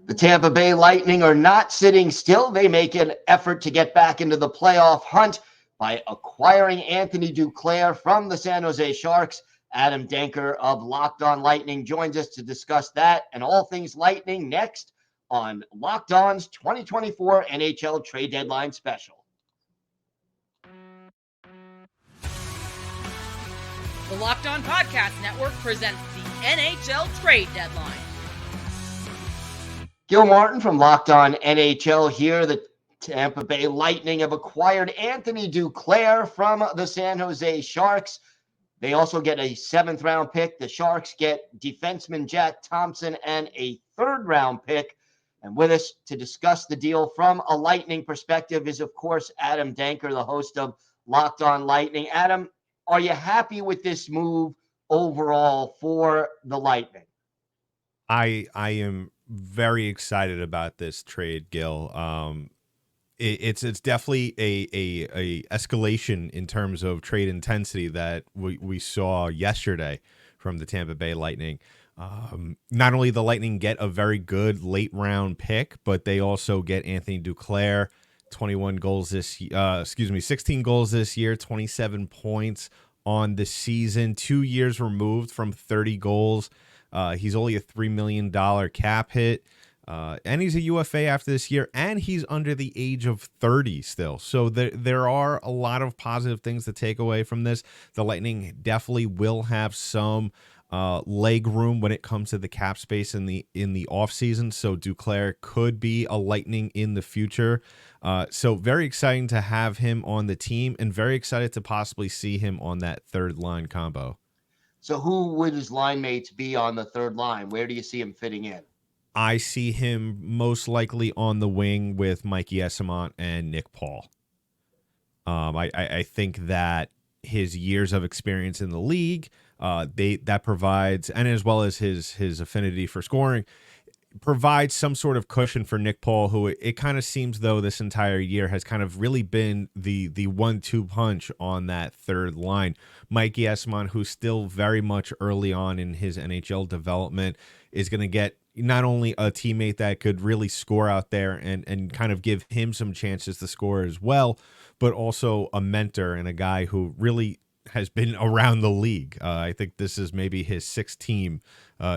The Tampa Bay Lightning are not sitting still. They make an effort to get back into the playoff hunt by acquiring Anthony Duclair from the San Jose Sharks. Adam Denker of Locked On Lightning joins us to discuss that and all things Lightning next on Locked On's 2024 NHL Trade Deadline Special. The Locked On Podcast Network presents the NHL Trade Deadline. Gil Martin from Locked On NHL here. The Tampa Bay Lightning have acquired Anthony Duclair from the San Jose Sharks. They also get a 7th-round pick. The Sharks get defenseman Jack Thompson and a 3rd-round pick. And with us to discuss the deal from a Lightning perspective is, of course, Adam Denker, the host of Locked On Lightning. Adam, are you happy with this move overall for the Lightning? I am very excited about this trade, Gil. It's definitely a escalation in terms of trade intensity that we saw yesterday from the Tampa Bay Lightning. Not only the Lightning get a very good late round pick, but they also get Anthony Duclair, 16 goals this year, 27 points on the season, 2 years removed from 30 goals. He's only a $3 million cap hit, and he's a UFA after this year, and he's under the age of 30 still. So there are a lot of positive things to take away from this. The Lightning definitely will have some leg room when it comes to the cap space in the offseason. So Duclair could be a Lightning in the future. So very exciting to have him on the team, and very excited to possibly see him on that third line combo. So who would his line mates be on the third line? Where do you see him fitting in? I see him most likely on the wing with Mikey Eyssimont and Nick Paul. I think that his years of experience in the league, that provides, and as well as his affinity for scoring, provides some sort of cushion for Nick Paul, who it kind of seems though this entire year has kind of really been the 1-2 punch on that third line. Mikey Eyssimont, who's still very much early on in his NHL development, is going to get not only a teammate that could really score out there and kind of give him some chances to score as well, but also a mentor and a guy who really has been around the league. I think this is maybe his 6th team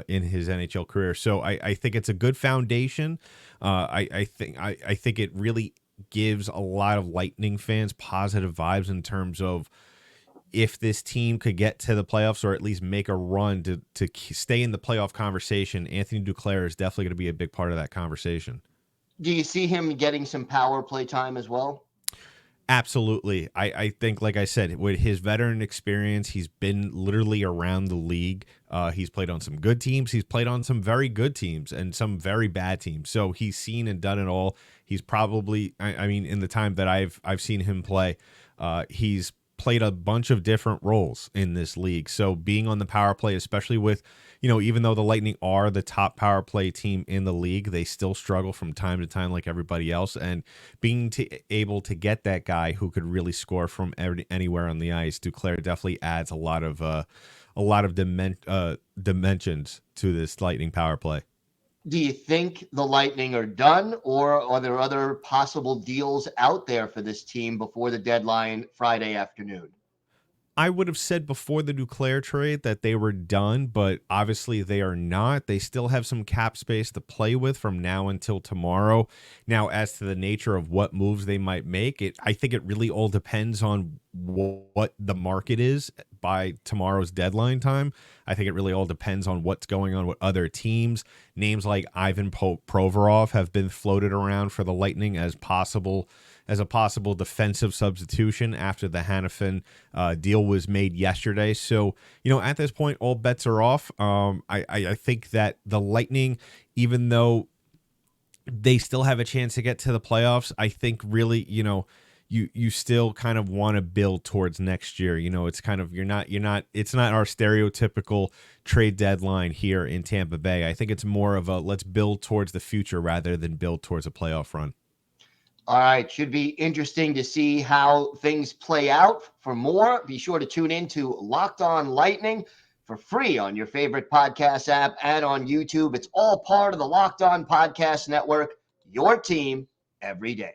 in his NHL career. So I think it's a good foundation. I think it really gives a lot of Lightning fans positive vibes in terms of if this team could get to the playoffs or at least make a run to stay in the playoff conversation. Anthony Duclair is definitely going to be a big part of that conversation. Do you see him getting some power play time as well? Absolutely. I think, like I said, with his veteran experience, he's been literally around the league. He's played on some good teams. He's played on some very good teams and some very bad teams. So he's seen and done it all. He's probably, I mean, in the time that I've seen him play, he's played a bunch of different roles in this league. So being on the power play, especially with, even though the Lightning are the top power play team in the league, they still struggle from time to time like everybody else. And being able to get that guy who could really score from anywhere on the ice, Duclair definitely adds a lot of dimensions to this Lightning power play. Do you think the Lightning are done, or are there other possible deals out there for this team before the deadline Friday afternoon? I would have said before the Duclair trade that they were done, but obviously they are not. They still have some cap space to play with from now until tomorrow. Now, as to the nature of what moves they might make, I think it really all depends on what the market is by tomorrow's deadline time. I think it really all depends on what's going on with other teams. Names like Ivan Provorov have been floated around for the Lightning as a possible defensive substitution after the Hanifin deal was made yesterday. So, at this point, all bets are off. I think that the Lightning, even though they still have a chance to get to the playoffs, I think really, you still kind of want to build towards next year. It's kind of, it's not our stereotypical trade deadline here in Tampa Bay. I think it's more of a let's build towards the future rather than build towards a playoff run. All right. Should be interesting to see how things play out. For more, be sure to tune in to Locked On Lightning. for free on your favorite podcast app and on YouTube. It's all part of the Locked On Podcast Network, your team every day.